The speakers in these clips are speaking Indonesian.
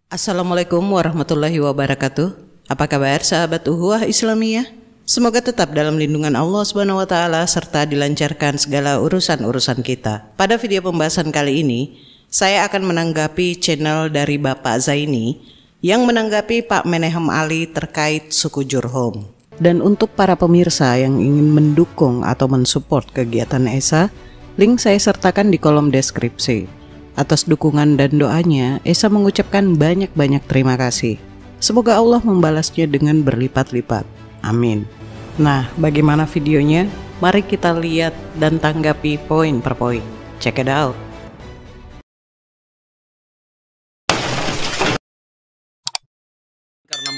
Assalamualaikum warahmatullahi wabarakatuh. Apa kabar sahabat Uhuwah Islamiyah? Semoga tetap dalam lindungan Allah Subhanahu wa taala serta dilancarkan segala urusan-urusan kita. Pada video pembahasan kali ini, saya akan menanggapi channel dari Bapak Zaini yang menanggapi Pak Menehem Ali terkait suku Jurhum. Dan untuk para pemirsa yang ingin mendukung atau mensupport kegiatan ESA, link saya sertakan di kolom deskripsi. Atas dukungan dan doanya, Esa mengucapkan banyak-banyak terima kasih. Semoga Allah membalasnya dengan berlipat-lipat. Amin. Nah, bagaimana videonya? Mari kita lihat dan tanggapi poin per poin. Check it out.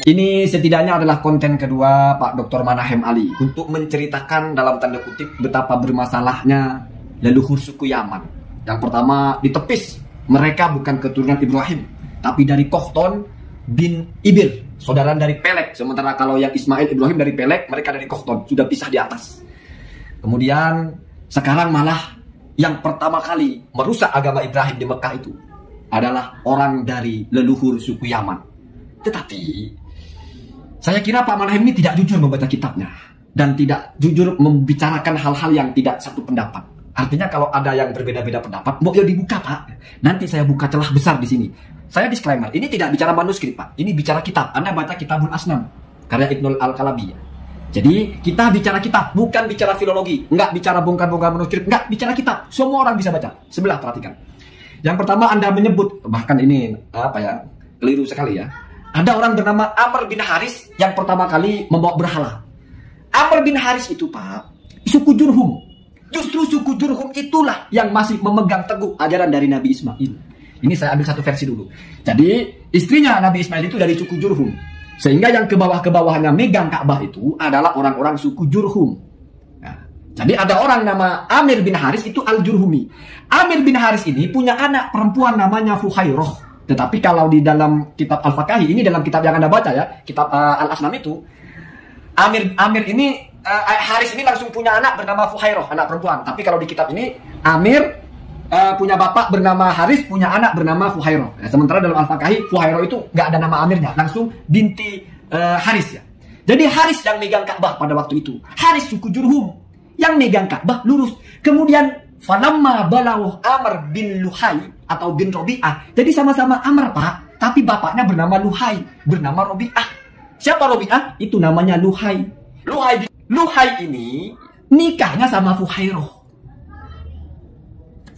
Ini setidaknya adalah konten kedua Pak Dr. Menehem Ali untuk menceritakan dalam tanda kutip betapa bermasalahnya leluhur suku Yaman. Yang pertama ditepis, mereka bukan keturunan Ibrahim, tapi dari Kohton bin Ibir, saudara dari Pelek. Sementara kalau yang Ismail Ibrahim dari Pelek, mereka dari Kohton, sudah pisah di atas. Kemudian sekarang malah yang pertama kali merusak agama Ibrahim di Mekah itu adalah orang dari leluhur suku Yaman. Tetapi saya kira Pak Menehem ini tidak jujur membaca kitabnya dan tidak jujur membicarakan hal-hal yang tidak satu pendapat. Artinya kalau ada yang berbeda-beda pendapat, mau dibuka Pak. Nanti saya buka celah besar di sini. Saya disclaimer, ini tidak bicara manuskrip Pak. Ini bicara kitab. Anda baca Kitabul Asnam karya Ibnul Al-Kalabi. Jadi kita bicara kitab, bukan bicara filologi. Enggak bicara bongkar-bongkar manuskrip, enggak bicara kitab. Semua orang bisa baca. Sebelah perhatikan. Yang pertama Anda menyebut, bahkan ini keliru sekali ya. Ada orang bernama Amr bin Haris yang pertama kali membawa berhala. Amr bin Haris itu Pak, suku Jurhum. Justru suku Jurhum itulah yang masih memegang teguh ajaran dari Nabi Ismail. Ini saya ambil satu versi dulu. Jadi istrinya Nabi Ismail itu dari suku Jurhum. Sehingga yang ke bawah-ke-bawahnya megang Ka'bah itu adalah orang-orang suku Jurhum. Nah, jadi ada orang nama Amir bin Haris itu Al-Jurhumi. Amir bin Haris ini punya anak perempuan namanya Fuhairah. Tetapi kalau di dalam kitab Al-Faqahi, ini dalam kitab yang Anda baca ya, kitab Al-Asnam itu, Amir ini Haris ini langsung punya anak bernama Fuhairah, anak perempuan. Tapi kalau di kitab ini Amir punya bapak bernama Haris, punya anak bernama Fuhairah. Sementara dalam Al-Faqahi Fuhairah itu nggak ada nama Amirnya, langsung binti Haris ya. Jadi Haris yang megang Ka'bah pada waktu itu. Haris suku Jurhum yang megang Ka'bah lurus. Kemudian falamma balawuh Amr bin Luhai atau bin Robi'ah. Jadi sama-sama Amr Pak, tapi bapaknya bernama Luhai, bernama Robi'ah. Siapa Robi'ah? Itu namanya Luhai. Luhai ini nikahnya sama Fuhairah.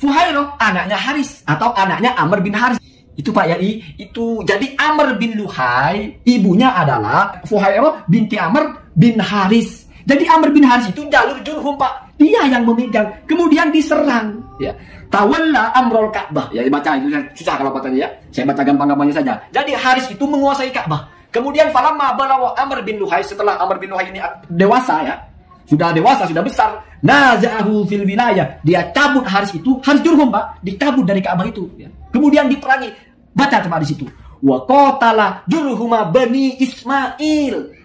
Fuhairah anaknya Haris atau anaknya Amr bin Haris. Itu Pak ya, itu jadi Amr bin Luhai, ibunya adalah Fuhairah binti Amr bin Haris. Jadi Amr bin Haris itu jalur Jurhum Pak. Dia yang memegang, kemudian diserang ya. Tawalla amrul Ka'bah. Ya baca itu susah kalau bacanya ya. Saya baca gampang-gampangnya saja. Jadi Haris itu menguasai Ka'bah. Kemudian falamma balagha Amr bin Luhai, setelah Amr bin Luhai ini dewasa ya, sudah dewasa, sudah besar, nazahu fil wilayah, dia cabut Haris itu, Haris Jurhum Pak, dicabut dari Ka'bah itu ya. Kemudian diperangi. Baca coba di situ. Wa qatala Jurhuma bani Ismail.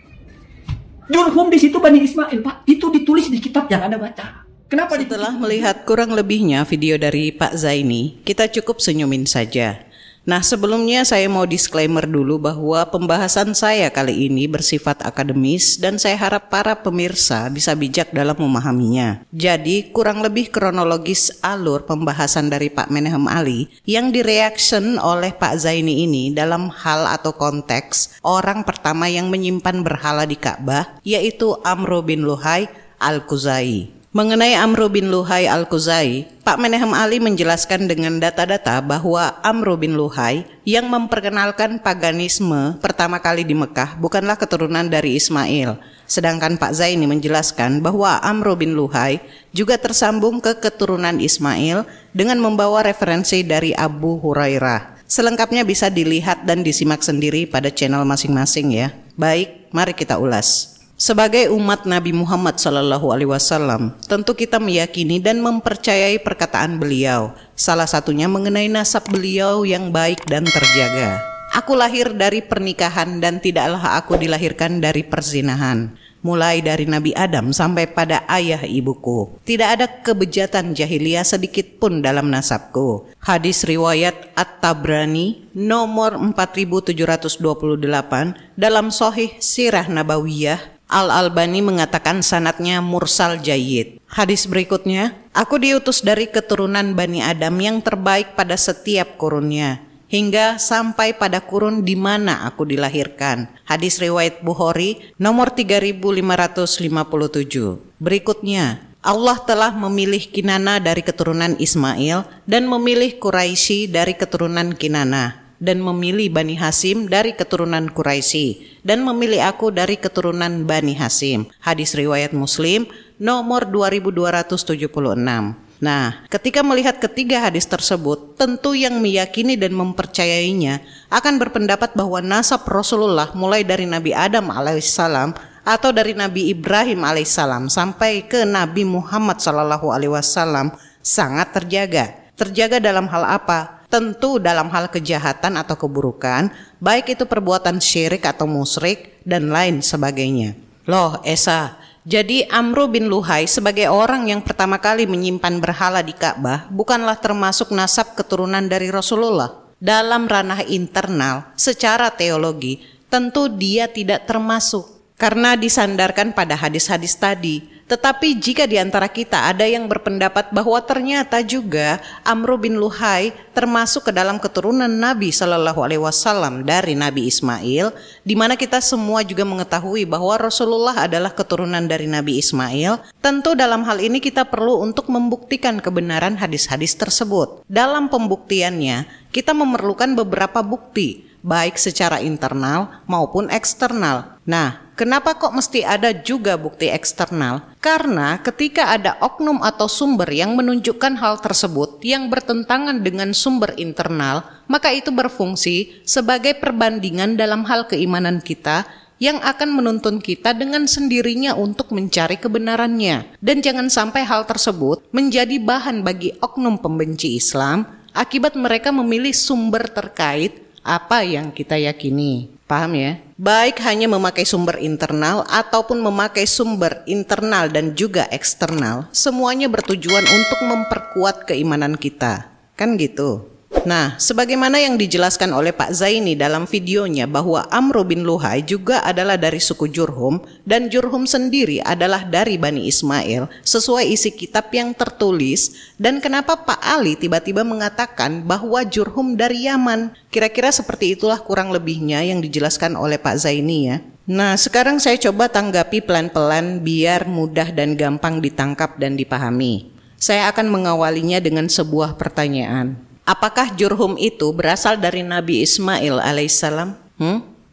Jurhum di situ bani Ismail Pak. Itu ditulis di kitab yang Anda baca. Kenapa setelah melihat kurang lebihnya video dari Pak Zaini, kita cukup senyumin saja. Nah, sebelumnya saya mau disclaimer dulu bahwa pembahasan saya kali ini bersifat akademis dan saya harap para pemirsa bisa bijak dalam memahaminya. Jadi, kurang lebih kronologis alur pembahasan dari Pak Menehem Ali yang direaction oleh Pak Zaini ini dalam hal atau konteks orang pertama yang menyimpan berhala di Ka'bah, yaitu Amr bin Luhai Al-Khuzai. Mengenai Amr bin Luhai Al-Khuzai, Pak Menehem Ali menjelaskan dengan data-data bahwa Amr bin Luhai yang memperkenalkan paganisme pertama kali di Mekah bukanlah keturunan dari Ismail. Sedangkan Pak Zaini menjelaskan bahwa Amr bin Luhai juga tersambung ke keturunan Ismail dengan membawa referensi dari Abu Hurairah. Selengkapnya bisa dilihat dan disimak sendiri pada channel masing-masing ya. Baik, mari kita ulas. Sebagai umat Nabi Muhammad SAW, tentu kita meyakini dan mempercayai perkataan beliau. Salah satunya mengenai nasab beliau yang baik dan terjaga. Aku lahir dari pernikahan dan tidaklah aku dilahirkan dari perzinahan. mulai dari Nabi Adam sampai pada ayah ibuku. Tidak ada kebejatan jahiliyah sedikit pun dalam nasabku. Hadis riwayat At-Tabrani nomor 4728 dalam Sahih Sirah Nabawiyah. Al-Albani mengatakan sanadnya mursal jayyid. Hadis berikutnya, aku diutus dari keturunan Bani Adam yang terbaik pada setiap kurunnya, hingga sampai pada kurun di mana aku dilahirkan. Hadis riwayat Bukhari nomor 3557. Berikutnya, Allah telah memilih Kinana dari keturunan Ismail dan memilih Quraisy dari keturunan Kinana, dan memilih Bani Hasim dari keturunan Quraisy, dan memilih aku dari keturunan Bani Hasim. Hadis riwayat Muslim nomor 2276. Nah, ketika melihat ketiga hadis tersebut, tentu yang meyakini dan mempercayainya akan berpendapat bahwa nasab Rasulullah mulai dari Nabi Adam alaihissalam atau dari Nabi Ibrahim alaihissalam sampai ke Nabi Muhammad sallallahu alaihi wasallam sangat terjaga. Terjaga dalam hal apa? Tentu dalam hal kejahatan atau keburukan, baik itu perbuatan syirik atau musyrik dan lain sebagainya. Loh Esa, jadi Amru bin Luhai sebagai orang yang pertama kali menyimpan berhala di Ka'bah bukanlah termasuk nasab keturunan dari Rasulullah. Dalam ranah internal, secara teologi, tentu dia tidak termasuk karena disandarkan pada hadis-hadis tadi. Tetapi jika di antara kita ada yang berpendapat bahwa ternyata juga Amru bin Luhai termasuk ke dalam keturunan Nabi Shallallahu Alaihi Wasallam dari Nabi Ismail, di mana kita semua juga mengetahui bahwa Rasulullah adalah keturunan dari Nabi Ismail, tentu dalam hal ini kita perlu untuk membuktikan kebenaran hadis-hadis tersebut. Dalam pembuktiannya, kita memerlukan beberapa bukti, baik secara internal maupun eksternal. Nah, kenapa kok mesti ada juga bukti eksternal? Karena ketika ada oknum atau sumber yang menunjukkan hal tersebut yang bertentangan dengan sumber internal, maka itu berfungsi sebagai perbandingan dalam hal keimanan kita yang akan menuntun kita dengan sendirinya untuk mencari kebenarannya. Dan jangan sampai hal tersebut menjadi bahan bagi oknum pembenci Islam akibat mereka memilih sumber terkait apa yang kita yakini. Paham ya? Baik hanya memakai sumber internal ataupun memakai sumber internal dan juga eksternal, semuanya bertujuan untuk memperkuat keimanan kita. Kan gitu. Nah, sebagaimana yang dijelaskan oleh Pak Zaini dalam videonya bahwa Amru bin Luhai juga adalah dari suku Jurhum dan Jurhum sendiri adalah dari Bani Ismail sesuai isi kitab yang tertulis, dan kenapa Pak Ali tiba-tiba mengatakan bahwa Jurhum dari Yaman. Kira-kira seperti itulah kurang lebihnya yang dijelaskan oleh Pak Zaini ya. Nah, sekarang saya coba tanggapi pelan-pelan biar mudah dan gampang ditangkap dan dipahami. Saya akan mengawalinya dengan sebuah pertanyaan. Apakah Jurhum itu berasal dari Nabi Ismail alaihissalam?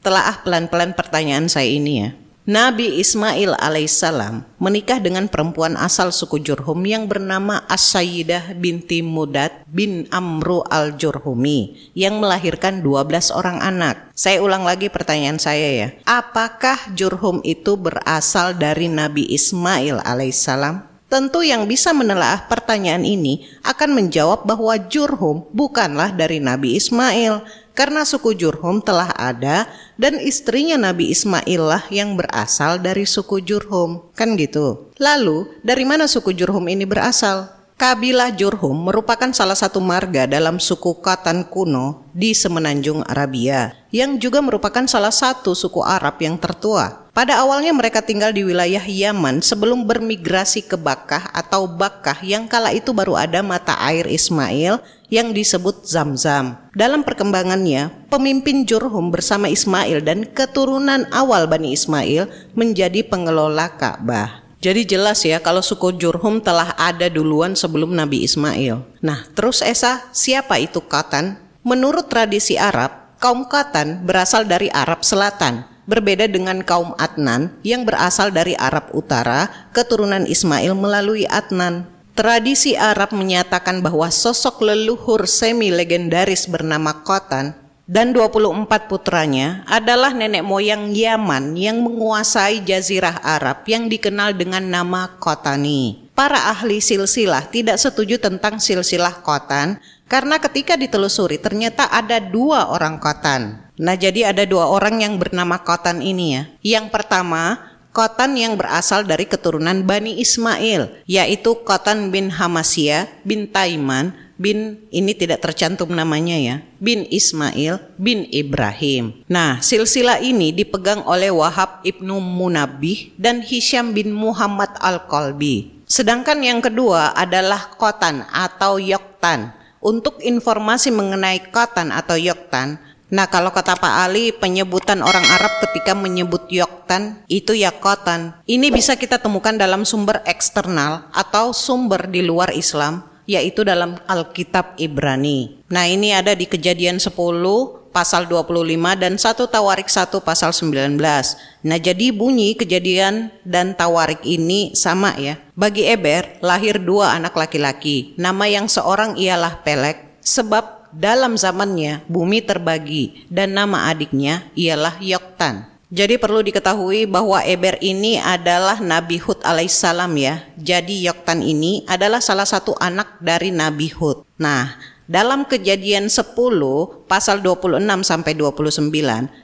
Telaah pelan-pelan pertanyaan saya ini ya. Nabi Ismail alaihissalam menikah dengan perempuan asal suku Jurhum yang bernama As-Sayyidah binti Mudad bin Amru al-Jurhumi yang melahirkan 12 orang anak. Saya ulang lagi pertanyaan saya ya. Apakah Jurhum itu berasal dari Nabi Ismail alaihissalam? Tentu yang bisa menelaah pertanyaan ini akan menjawab bahwa Jurhum bukanlah dari Nabi Ismail, karena suku Jurhum telah ada dan istrinya Nabi Ismail lah yang berasal dari suku Jurhum. Kan gitu. Lalu dari mana suku Jurhum ini berasal? Kabilah Jurhum merupakan salah satu marga dalam suku Qatan kuno di semenanjung Arabia, yang juga merupakan salah satu suku Arab yang tertua. Pada awalnya mereka tinggal di wilayah Yaman sebelum bermigrasi ke Bakkah atau Bakkah yang kala itu baru ada mata air Ismail yang disebut Zamzam. Dalam perkembangannya, pemimpin Jurhum bersama Ismail dan keturunan awal Bani Ismail menjadi pengelola Ka'bah. Jadi jelas ya kalau suku Jurhum telah ada duluan sebelum Nabi Ismail. Nah, terus Esa, siapa itu Qatan? Menurut tradisi Arab, kaum Qatan berasal dari Arab Selatan. Berbeda dengan kaum Adnan yang berasal dari Arab Utara, keturunan Ismail melalui Adnan. Tradisi Arab menyatakan bahwa sosok leluhur semi-legendaris bernama Qatan dan 24 putranya adalah nenek moyang Yaman yang menguasai jazirah Arab yang dikenal dengan nama Qatani. Para ahli silsilah tidak setuju tentang silsilah Qatan karena ketika ditelusuri ternyata ada 2 orang Qatan. Nah, jadi ada 2 orang yang bernama Qatan ini ya. Yang pertama, Qotan yang berasal dari keturunan Bani Ismail, yaitu Qotan bin Hamasiyah bin Taiman bin, ini tidak tercantum namanya ya, bin Ismail bin Ibrahim. Nah, silsilah ini dipegang oleh Wahab ibnu Munabbih dan Hisham bin Muhammad al-Qalbi. Sedangkan yang kedua adalah Qotan atau Yoktan. Untuk informasi mengenai Qotan atau Yoktan, nah kalau kata Pak Ali, penyebutan orang Arab ketika menyebut Yoktan itu ya Qotan. Ini bisa kita temukan dalam sumber eksternal atau sumber di luar Islam, yaitu dalam Alkitab Ibrani. Nah ini ada di Kejadian 10 pasal 25 dan 1 Tawarik 1 pasal 19. Nah jadi bunyi Kejadian dan Tawarik ini sama ya. Bagi Eber lahir 2 anak laki-laki. Nama yang seorang ialah Pelek, sebab dalam zamannya bumi terbagi, dan nama adiknya ialah Yoktan. Jadi perlu diketahui bahwa Eber ini adalah Nabi Hud alaihissalam ya. Jadi Yoktan ini adalah salah satu anak dari Nabi Hud. Nah, dalam Kejadian 10 pasal 26 sampai 29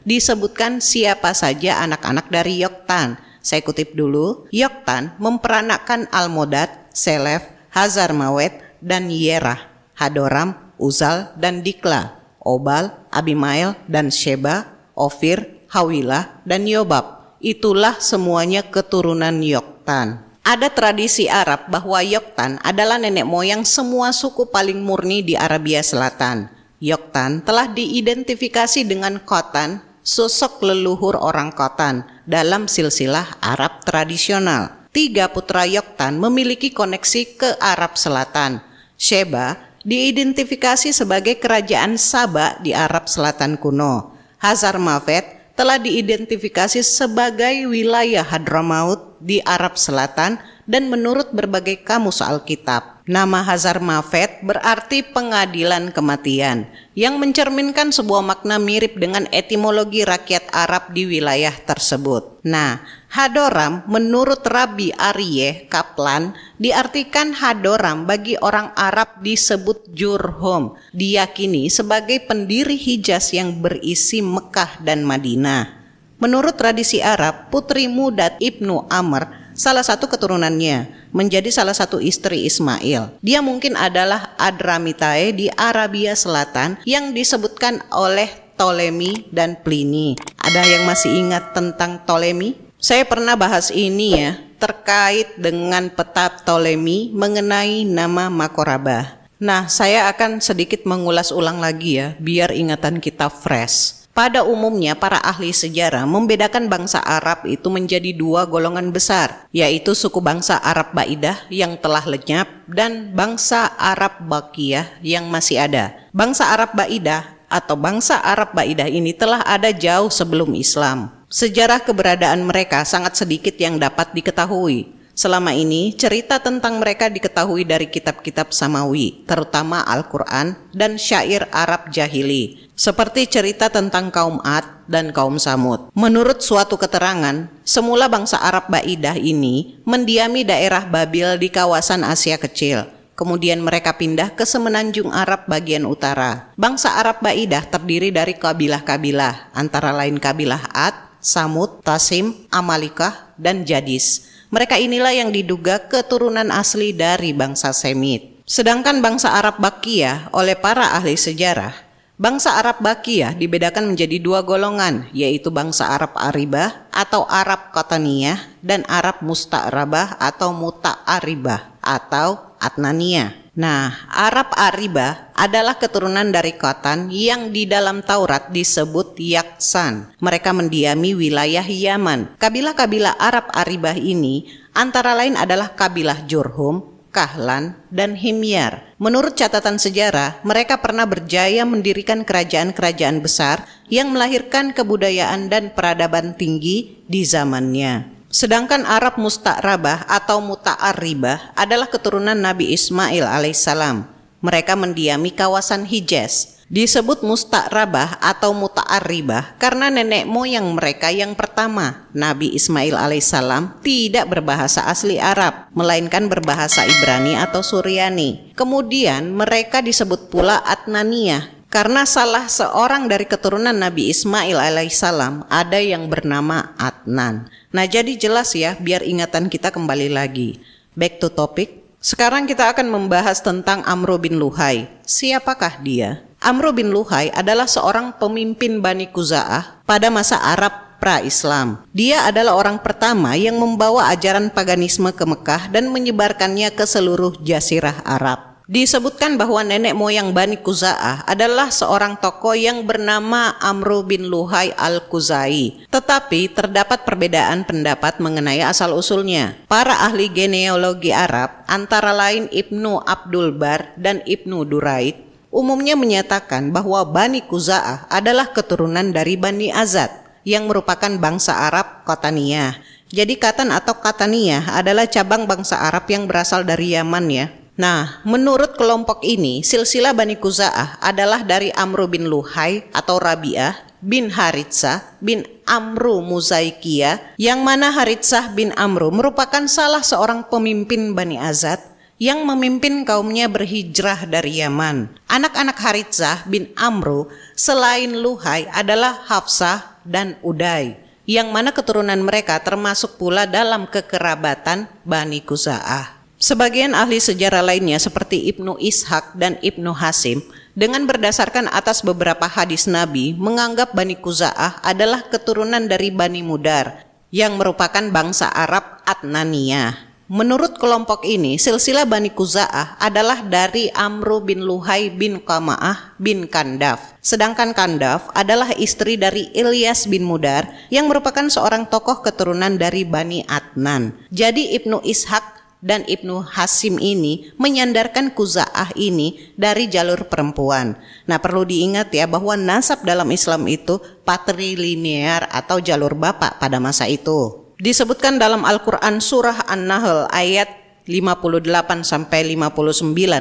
disebutkan siapa saja anak-anak dari Yoktan. Saya kutip dulu. Yoktan memperanakkan Almodad, Selef, Hazarmawet, dan Yerah, Hadoram, Uzal dan Dikla, Obal, Abimael dan Sheba, Ofir, Hawilah dan Yobab. Itulah semuanya keturunan Yoktan. Ada tradisi Arab bahwa Yoktan adalah nenek moyang semua suku paling murni di Arabia Selatan. Yoktan telah diidentifikasi dengan Qotan, sosok leluhur orang Qotan dalam silsilah Arab tradisional. 3 putra Yoktan memiliki koneksi ke Arab Selatan. Sheba diidentifikasi sebagai kerajaan Saba di Arab Selatan kuno. Hazarmaved telah diidentifikasi sebagai wilayah Hadramaut di Arab Selatan dan menurut berbagai kamus Alkitab, nama Hazarmaved berarti pengadilan kematian, yang mencerminkan sebuah makna mirip dengan etimologi rakyat Arab di wilayah tersebut. Nah, Hadoram menurut Rabbi Aryeh Kaplan diartikan Hadoram bagi orang Arab disebut Jurhum, diyakini sebagai pendiri Hijaz yang berisi Mekah dan Madinah. Menurut tradisi Arab, putri Mudad ibnu Amr, salah satu keturunannya, menjadi salah satu istri Ismail. Dia mungkin adalah Adramitae di Arabia Selatan yang disebutkan oleh Ptolemy dan Pliny. Ada yang masih ingat tentang Ptolemy? Saya pernah bahas ini ya, terkait dengan peta Ptolemy mengenai nama Makoraba. Nah, saya akan sedikit mengulas ulang lagi ya, biar ingatan kita fresh. Pada umumnya para ahli sejarah membedakan bangsa Arab itu menjadi 2 golongan besar, yaitu suku bangsa Arab Baidah yang telah lenyap dan bangsa Arab Bakiyah yang masih ada. Bangsa Arab Baidah atau bangsa Arab Baidah ini telah ada jauh sebelum Islam. Sejarah keberadaan mereka sangat sedikit yang dapat diketahui. Selama ini, cerita tentang mereka diketahui dari kitab-kitab Samawi, terutama Al-Quran dan syair Arab Jahili, seperti cerita tentang kaum Ad dan kaum Samud. Menurut suatu keterangan, semula bangsa Arab Baidah ini mendiami daerah Babil di kawasan Asia Kecil. Kemudian mereka pindah ke semenanjung Arab bagian utara. Bangsa Arab Baidah terdiri dari kabilah-kabilah, antara lain kabilah Ad, Samud, Tasim, Amalikah, dan Jadis. Mereka inilah yang diduga keturunan asli dari bangsa Semit. Sedangkan bangsa Arab Bakiyah oleh para ahli sejarah, bangsa Arab Bakiyah dibedakan menjadi 2 golongan, yaitu bangsa Arab Aribah atau Arab Qotaniyah dan Arab Musta'rabah atau Muta'aribah atau Adnaniyah. Nah, Arab Aribah adalah keturunan dari Qotan yang di dalam Taurat disebut Yaksan. Mereka mendiami wilayah Yaman. Kabilah-kabilah Arab Aribah ini antara lain adalah kabilah Jurhum, Kahlan, dan Himyar. Menurut catatan sejarah, mereka pernah berjaya mendirikan kerajaan-kerajaan besar yang melahirkan kebudayaan dan peradaban tinggi di zamannya. Sedangkan Arab Musta'rabah atau Muta'aribah adalah keturunan Nabi Ismail alaihissalam. Mereka mendiami kawasan Hijaz. Disebut Musta'rabah atau Muta'aribah karena nenek moyang mereka yang pertama, Nabi Ismail alaihissalam, tidak berbahasa asli Arab, melainkan berbahasa Ibrani atau Suryani. Kemudian mereka disebut pula Adnaniyah Karena salah seorang dari keturunan Nabi Ismail alaihissalam ada yang bernama Adnan. Nah, jadi jelas ya, biar ingatan kita kembali lagi. Back to topic. Sekarang kita akan membahas tentang Amru bin Luhai. Siapakah dia? Amru bin Luhai adalah seorang pemimpin Bani Khuza'ah pada masa Arab pra-Islam. Dia adalah orang pertama yang membawa ajaran paganisme ke Mekah dan menyebarkannya ke seluruh jazirah Arab. Disebutkan bahwa nenek moyang Bani Khuza'ah adalah seorang tokoh yang bernama Amru bin Luhai al-Khuzai. Tetapi terdapat perbedaan pendapat mengenai asal-usulnya. Para ahli genealogi Arab, antara lain Ibnu Abdul Bar dan Ibnu Duraid, umumnya menyatakan bahwa Bani Khuza'ah adalah keturunan dari Bani Azad, yang merupakan bangsa Arab Qataniyah. Jadi Qatan atau Qataniyah adalah cabang bangsa Arab yang berasal dari Yaman ya. Nah, menurut kelompok ini, silsilah Bani Khuza'ah adalah dari Amru bin Luhai atau Rabi'ah bin Haritsah bin Amru Muzaikiyah, yang mana Haritsah bin Amru merupakan salah seorang pemimpin Bani Azad yang memimpin kaumnya berhijrah dari Yaman. Anak-anak Haritsah bin Amru selain Luhai adalah Hafsah dan Uday, yang mana keturunan mereka termasuk pula dalam kekerabatan Bani Khuza'ah. Sebagian ahli sejarah lainnya seperti Ibnu Ishaq dan Ibnu Hasim dengan berdasarkan atas beberapa hadis Nabi menganggap Bani Khuza'ah adalah keturunan dari Bani Mudar yang merupakan bangsa Arab Adnaniyah. Menurut kelompok ini, silsilah Bani Khuza'ah adalah dari Amru bin Luhai bin Qama'ah bin Kandaf. Sedangkan Kandaf adalah istri dari Ilyas bin Mudar yang merupakan seorang tokoh keturunan dari Bani Adnan. Jadi Ibnu Ishaq dan Ibnu Hasim ini menyandarkan Khuza'ah ini dari jalur perempuan. Nah, perlu diingat ya bahwa nasab dalam Islam itu patrilinear atau jalur bapak pada masa itu. Disebutkan dalam Al-Quran surah An-Nahl ayat 58-59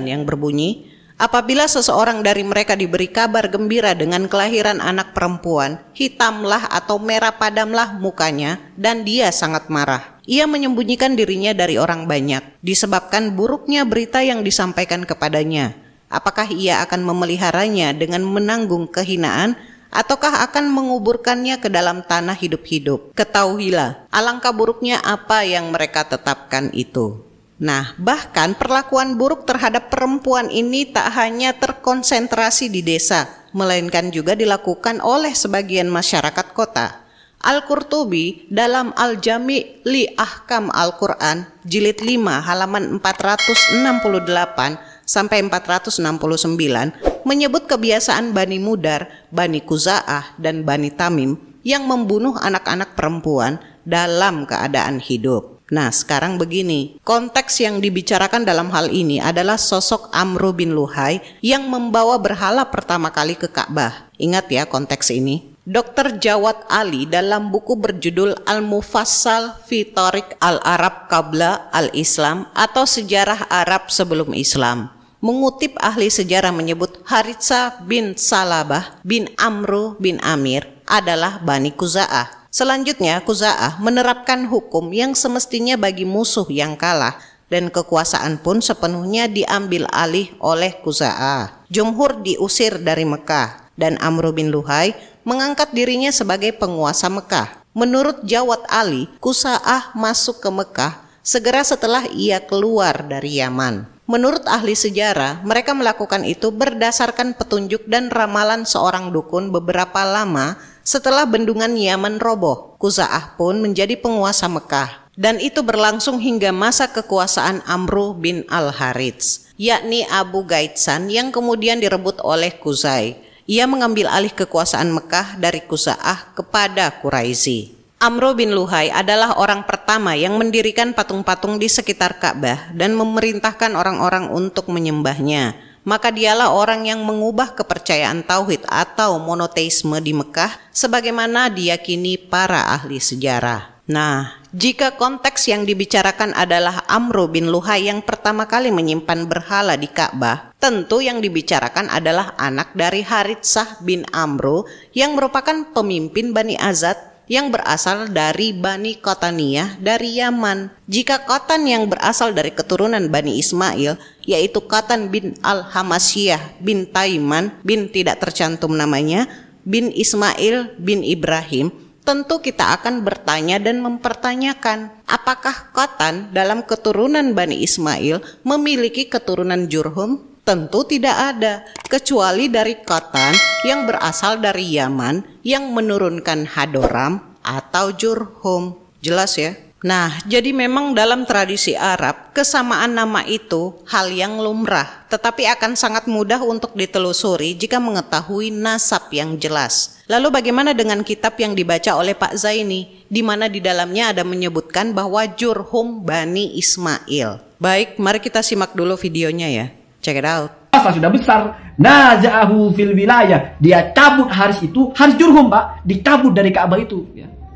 yang berbunyi, apabila seseorang dari mereka diberi kabar gembira dengan kelahiran anak perempuan, hitamlah atau merah padamlah mukanya dan dia sangat marah. Ia menyembunyikan dirinya dari orang banyak, disebabkan buruknya berita yang disampaikan kepadanya. Apakah ia akan memeliharanya dengan menanggung kehinaan, ataukah akan menguburkannya ke dalam tanah hidup-hidup? Ketahuilah, alangkah buruknya apa yang mereka tetapkan itu. Nah, bahkan perlakuan buruk terhadap perempuan ini tak hanya terkonsentrasi di desa, melainkan juga dilakukan oleh sebagian masyarakat kota. Al-Qurtubi dalam Al-Jami' li Ahkam Al-Quran jilid 5 halaman 468 sampai 469 menyebut kebiasaan Bani Mudar, Bani Khuza'ah dan Bani Tamim yang membunuh anak-anak perempuan dalam keadaan hidup. Nah, sekarang begini, konteks yang dibicarakan dalam hal ini adalah sosok Amru bin Luhai yang membawa berhala pertama kali ke Ka'bah. Ingat ya konteks ini. Dr. Jawad Ali dalam buku berjudul Al-Mufassal fi Tariq Al-Arab Qabla Al-Islam atau Sejarah Arab Sebelum Islam mengutip ahli sejarah menyebut Haritsah bin Salabah bin Amru bin Amir adalah Bani Khuza'ah. Selanjutnya Khuza'ah menerapkan hukum yang semestinya bagi musuh yang kalah dan kekuasaan pun sepenuhnya diambil alih oleh Khuza'ah. Jumhur diusir dari Mekah dan Amru bin Luhai mengangkat dirinya sebagai penguasa Mekah. Menurut Jawad Ali, Khuza'ah masuk ke Mekah segera setelah ia keluar dari Yaman. Menurut ahli sejarah, mereka melakukan itu berdasarkan petunjuk dan ramalan seorang dukun beberapa lama setelah bendungan Yaman roboh. Khuza'ah pun menjadi penguasa Mekah. Dan itu berlangsung hingga masa kekuasaan Amru bin Al-Harits, yakni Abu Gaitsan yang kemudian direbut oleh Khuzai. Ia mengambil alih kekuasaan Mekah dari Khuza'ah kepada Quraisy. Amru bin Luhai adalah orang pertama yang mendirikan patung-patung di sekitar Ka'bah dan memerintahkan orang-orang untuk menyembahnya. Maka dialah orang yang mengubah kepercayaan tauhid atau monoteisme di Mekah sebagaimana diyakini para ahli sejarah. Nah, jika konteks yang dibicarakan adalah Amru bin Luhai yang pertama kali menyimpan berhala di Ka'bah, tentu yang dibicarakan adalah anak dari Haritsah bin Amru yang merupakan pemimpin Bani Azad yang berasal dari Bani Qataniyah dari Yaman. Jika Qatan yang berasal dari keturunan Bani Ismail, yaitu Qatan bin Al-Hamasyah bin Taiman bin tidak tercantum namanya, bin Ismail bin Ibrahim, tentu kita akan bertanya dan mempertanyakan, apakah Qatan dalam keturunan Bani Ismail memiliki keturunan Jurhum? Tentu tidak ada, kecuali dari Qatan yang berasal dari Yaman yang menurunkan Hadoram atau Jurhum. Jelas ya? Nah, jadi memang dalam tradisi Arab, kesamaan nama itu hal yang lumrah, tetapi akan sangat mudah untuk ditelusuri jika mengetahui nasab yang jelas. Lalu bagaimana dengan kitab yang dibaca oleh Pak Zaini, di mana di dalamnya ada menyebutkan bahwa Jurhum Bani Ismail? Baik, mari kita simak dulu videonya ya. Check it out. Masa sudah besar, naza'ahu fil wilayah, dia cabut Haris itu, Haris Jurhum Pak, dicabut dari Ka'bah itu.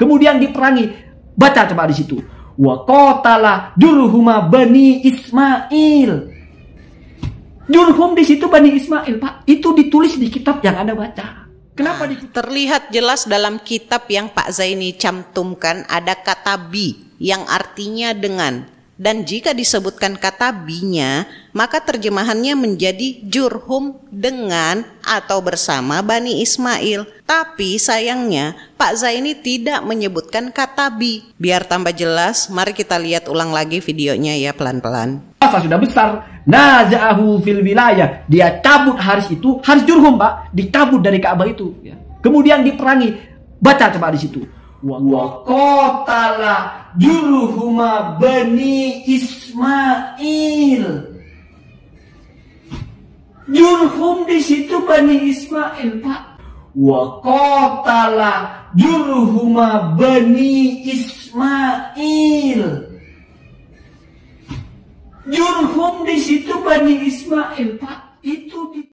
Kemudian diperangi. Baca coba di situ. Wa qatala Jurhuma Bani Ismail. Jurhum di situ Bani Ismail, Pak. Itu ditulis di kitab yang Anda baca. Kenapa terlihat jelas dalam kitab yang Pak Zaini cantumkan ada kata bi yang artinya dengan. Dan jika disebutkan kata bi-nya, maka terjemahannya menjadi Jurhum dengan atau bersama Bani Ismail. Tapi sayangnya Pak Zaini tidak menyebutkan kata bi. Biar tambah jelas, mari kita lihat ulang lagi videonya ya pelan-pelan. Masa sudah besar, naza'ahu fil wilayah, dia cabut Haris itu, Haris Jurhum Pak, dicabut dari Ka'bah itu. Kemudian diperangi. Baca coba di situ. Wa qatala Jurhuma Bani Ismail. Jurhum di situ Bani Ismail, Pak. Wa qatala Jurhuma Bani Ismail. Jurhum di situ Bani Ismail, Pak. Itu di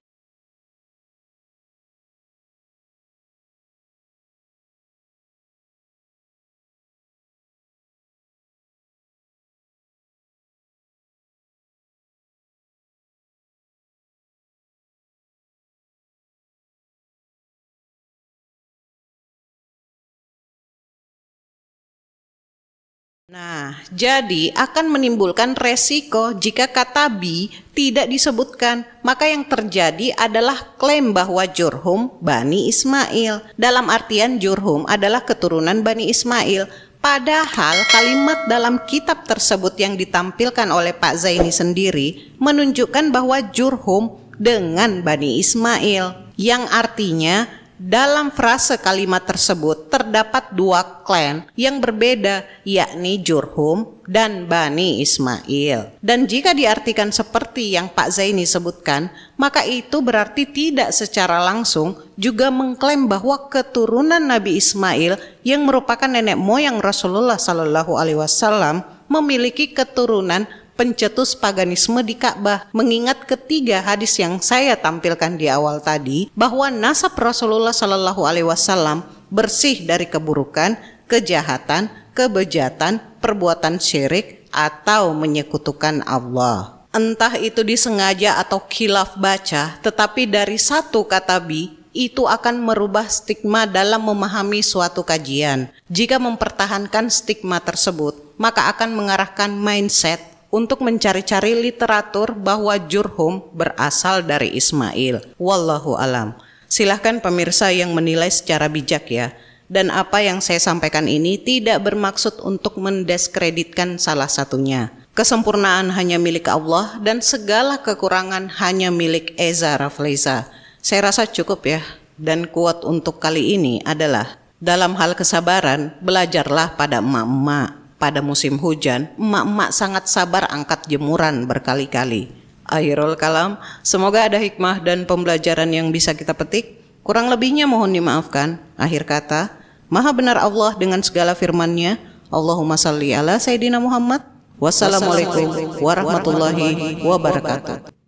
Nah, jadi akan menimbulkan resiko jika kata bi tidak disebutkan. Maka yang terjadi adalah klaim bahwa Jurhum Bani Ismail. Dalam artian Jurhum adalah keturunan Bani Ismail. Padahal kalimat dalam kitab tersebut yang ditampilkan oleh Pak Zaini sendiri menunjukkan bahwa Jurhum dengan Bani Ismail. Yang artinya dalam frase kalimat tersebut terdapat dua klan yang berbeda, yakni Jurhum dan Bani Ismail. Dan jika diartikan seperti yang Pak Zaini sebutkan, maka itu berarti tidak secara langsung juga mengklaim bahwa keturunan Nabi Ismail yang merupakan nenek moyang Rasulullah SAW memiliki keturunan pencetus paganisme di Ka'bah. Mengingat ketiga hadis yang saya tampilkan di awal tadi, bahwa nasab Rasulullah SAW bersih dari keburukan, kejahatan, kebejatan, perbuatan syirik atau menyekutukan Allah. Entah itu disengaja atau khilaf baca, tetapi dari satu kata bi itu akan merubah stigma dalam memahami suatu kajian. Jika mempertahankan stigma tersebut, maka akan mengarahkan mindset untuk mencari-cari literatur bahwa Jurhum berasal dari Ismail. Wallahu alam. Silahkan pemirsa yang menilai secara bijak ya. Dan apa yang saya sampaikan ini tidak bermaksud untuk mendiskreditkan salah satunya. Kesempurnaan hanya milik Allah dan segala kekurangan hanya milik Eza Rafleza. Saya rasa cukup ya. Dan quote untuk kali ini adalah, dalam hal kesabaran, belajarlah pada emak-emak. Pada musim hujan, emak-emak sangat sabar angkat jemuran berkali-kali. Akhirul kalam, semoga ada hikmah dan pembelajaran yang bisa kita petik. Kurang lebihnya mohon dimaafkan. Akhir kata, Maha benar Allah dengan segala firman-Nya. Allahumma salli ala Sayyidina Muhammad. Wassalamualaikum warahmatullahi wabarakatuh.